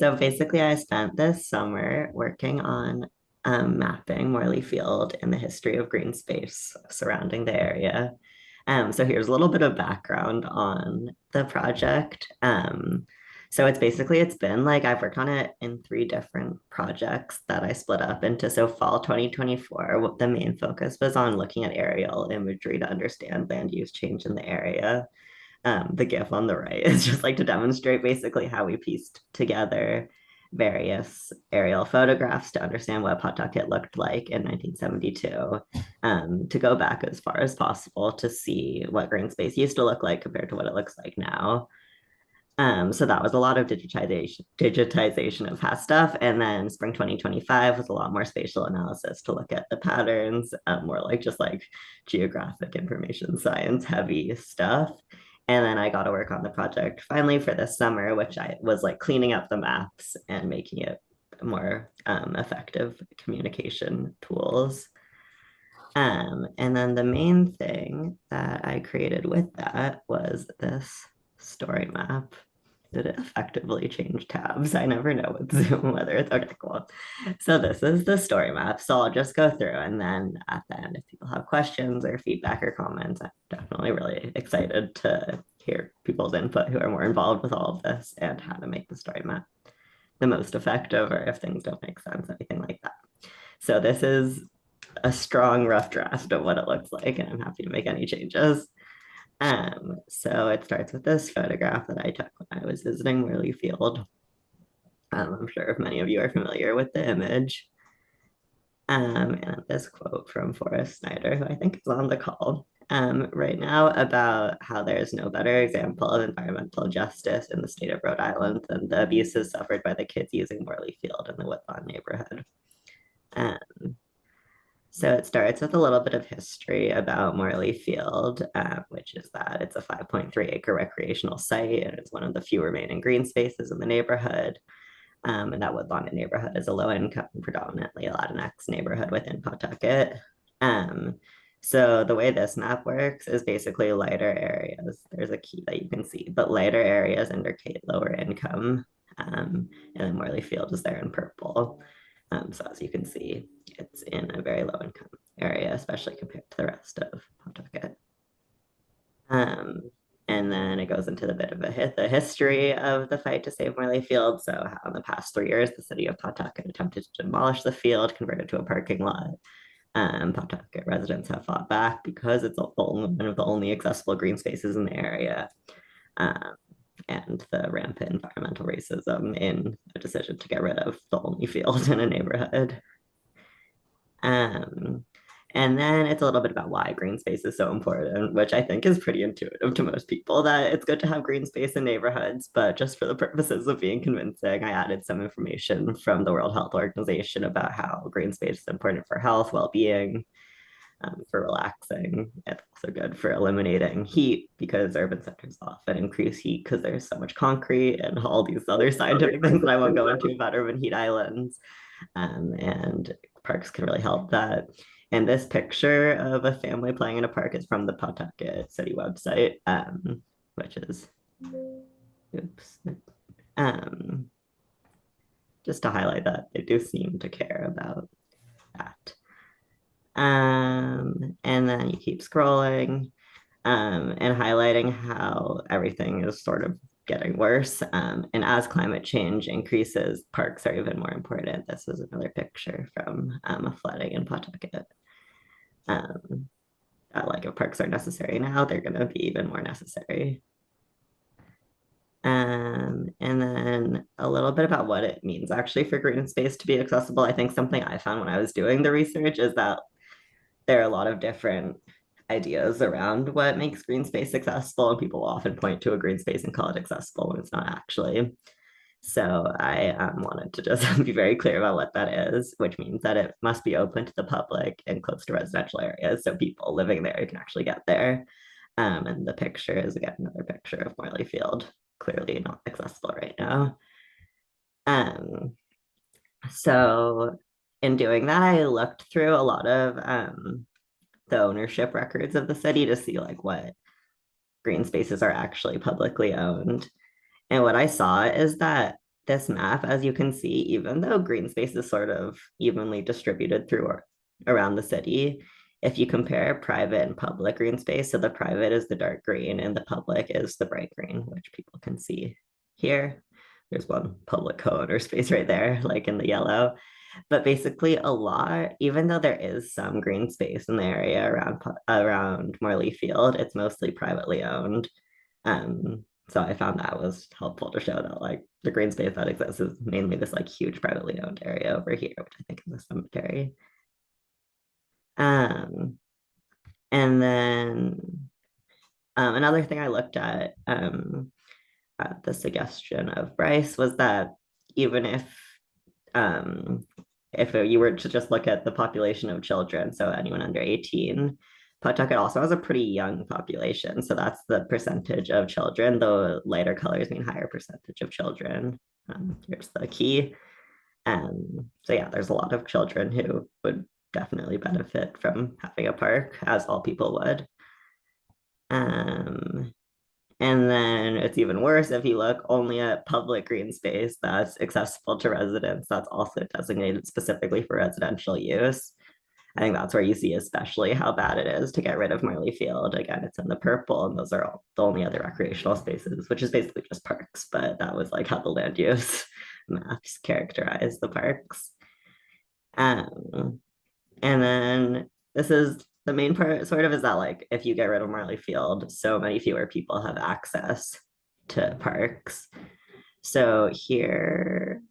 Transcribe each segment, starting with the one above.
So basically, I spent this summer working on mapping Morley Field and the history of green space surrounding the area. So here's a little bit of background on the project. So it's been like I've worked on it in three different projects that I split up into. So fall 2024, the main focus was on looking at aerial imagery to understand land use change in the area. The GIF on the right is just like to demonstrate basically how we pieced together various aerial photographs to understand what Pawtucket looked like in 1972, to go back as far as possible to see what green space used to look like compared to what it looks like now. So that was a lot of digitization of past stuff. And then spring 2025 was a lot more spatial analysis to look at the patterns, more like just like geographic information science heavy stuff. And then I got to work on the project finally for this summer, which I was like cleaning up the maps and making it more effective communication tools. And then the main thing that I created with that was this story map. Did it effectively change tabs? I never know with Zoom whether it's okay, cool. So this is the story map. So I'll just go through, and then at the end, if people have questions or feedback or comments, I'm definitely really excited to hear people's input who are more involved with all of this and how to make the story map the most effective, or if things don't make sense, anything like that. So this is a strong rough draft of what it looks like, and I'm happy to make any changes. So it starts with this photograph that I took when I was visiting Morley Field. I'm sure if many of you are familiar with the image. And this quote from Forrest Snyder, who I think is on the call right now, about how there is no better example of environmental justice in the state of Rhode Island than the abuses suffered by the kids using Morley Field in the Woodlawn neighborhood. Um, So it starts with a little bit of history about Morley Field, which is that it's a 5.3-acre recreational site and it's one of the few remaining green spaces in the neighborhood. And that Woodlawn neighborhood is a low-income, predominantly Latinx neighborhood within Pawtucket. Um, so the way this map works is basically lighter areas. There's a key that you can see, but lighter areas indicate lower income. And then Morley Field is there in purple. So as you can see, it's in a very low income area, especially compared to the rest of Pawtucket. Um, and then it goes into the bit of the history of the fight to save Morley Field. So how in the past 3 years, the city of Pawtucket attempted to demolish the field, convert it to a parking lot. Pawtucket residents have fought back because it's one of the only accessible green spaces in the area. Um, and the rampant environmental racism in a decision to get rid of the only field in a neighborhood. Um, and then it's a little bit about why green space is so important, which I think is pretty intuitive to most people, that it's good to have green space in neighborhoods. But just for the purposes of being convincing, I added some information from the World Health Organization about how green space is important for health, well-being, for relaxing. It's also good for eliminating heat because urban centers often increase heat because there's so much concrete and all these other scientific things that I won't go into about urban heat islands. And parks can really help that. And this picture of a family playing in a park is from the Pawtucket City website, which is, oops, um, just to highlight that they do seem to care about that. And then you keep scrolling, and highlighting how everything is sort of getting worse. And as climate change increases, parks are even more important. This is another picture from a flooding in Pawtucket. Like if parks are necessary now, they're going to be even more necessary. And then a little bit about what it means actually for green space to be accessible. I think something I found when I was doing the research is that there are a lot of different ideas around what makes green space accessible, and people often point to a green space and call it accessible when it's not actually. So I wanted to just be very clear about what that is, which means that it must be open to the public and close to residential areas, so people living there can actually get there. And the picture is again another picture of Morley Field, clearly not accessible right now. Um, so in doing that, I looked through a lot of the ownership records of the city to see like what green spaces are actually publicly owned. And what I saw is that this map, as you can see, even though green space is sort of evenly distributed through around the city, if you compare private and public green space, so the private is the dark green and the public is the bright green, which people can see here. There's one public co-owner space right there, like in the yellow. But basically a lot, even though there is some green space in the area around Morley Field, it's mostly privately owned. So I found that was helpful to show that like the green space that exists is mainly this like huge privately owned area over here, which I think is a cemetery. Um, and then another thing I looked at the suggestion of Bryce was that even um, if you were to just look at the population of children, so anyone under 18, Pawtucket also has a pretty young population. So that's the percentage of children. The lighter colors mean higher percentage of children. Here's the key. So yeah, there's a lot of children who would definitely benefit from having a park, as all people would. Um, and then it's even worse if you look only at public green space that's accessible to residents, that's also designated specifically for residential use. I think that's where you see especially how bad it is to get rid of Morley Field. Again, it's in the purple, and those are all the only other recreational spaces, which is basically just parks, but that was like how the land use maps characterize the parks. Um, and then this is the main part, sort of, is that like if you get rid of Morley Field, so many fewer people have access to parks. So here,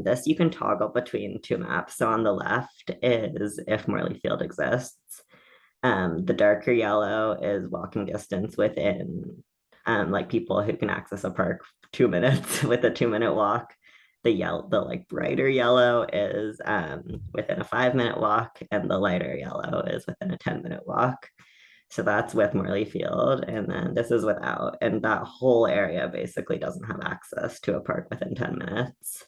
this you can toggle between two maps. So on the left is if Morley Field exists. The darker yellow is walking distance within, like people who can access a park 2 minutes with a 2-minute walk. The like brighter yellow is within a 5-minute walk, and the lighter yellow is within a 10-minute walk. So that's with Morley Field, and then this is without, and that whole area basically doesn't have access to a park within 10 minutes.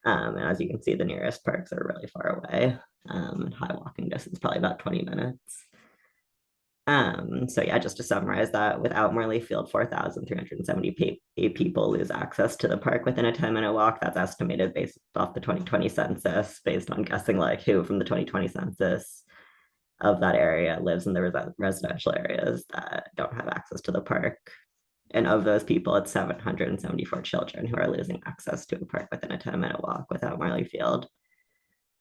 And as you can see, the nearest parks are really far away. High walking distance, probably about 20 minutes. So yeah, just to summarize that, without Morley Field, 4,378 people lose access to the park within a 10-minute walk. That's estimated based off the 2020 census, based on guessing like who from the 2020 census of that area lives in the residential areas that don't have access to the park. And of those people, it's 774 children who are losing access to a park within a 10-minute walk without Morley Field.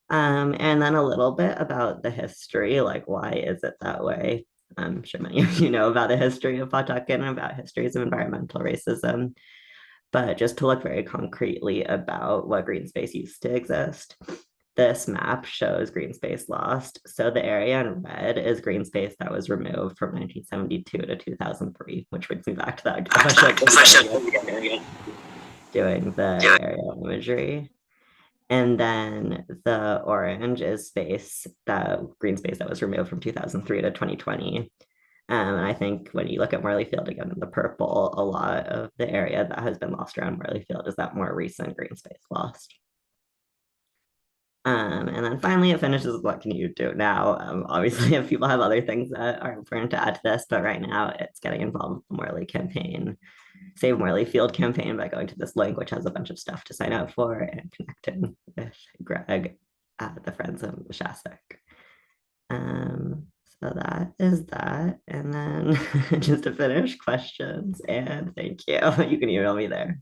And then a little bit about the history, like why is it that way? I'm sure many of you know about the history of Pawtucket and about histories of environmental racism, but just to look very concretely about what green space used to exist, this map shows green space lost. So the area in red is green space that was removed from 1972 to 2003, which brings me back to that doing the aerial imagery. And then the orange is green space that was removed from 2003 to 2020. And I think when you look at Morley Field again in the purple, a lot of the area that has been lost around Morley Field is that more recent green space lost. And then finally it finishes with what can you do now? Obviously, if people have other things that are important to add to this, but right now it's getting involved with the Morley campaign, Save Morley Field campaign, by going to this link, which has a bunch of stuff to sign up for, and connecting with Greg at the Friends of Shasek. So that is that. And then just to finish, questions, and thank you. You can email me there.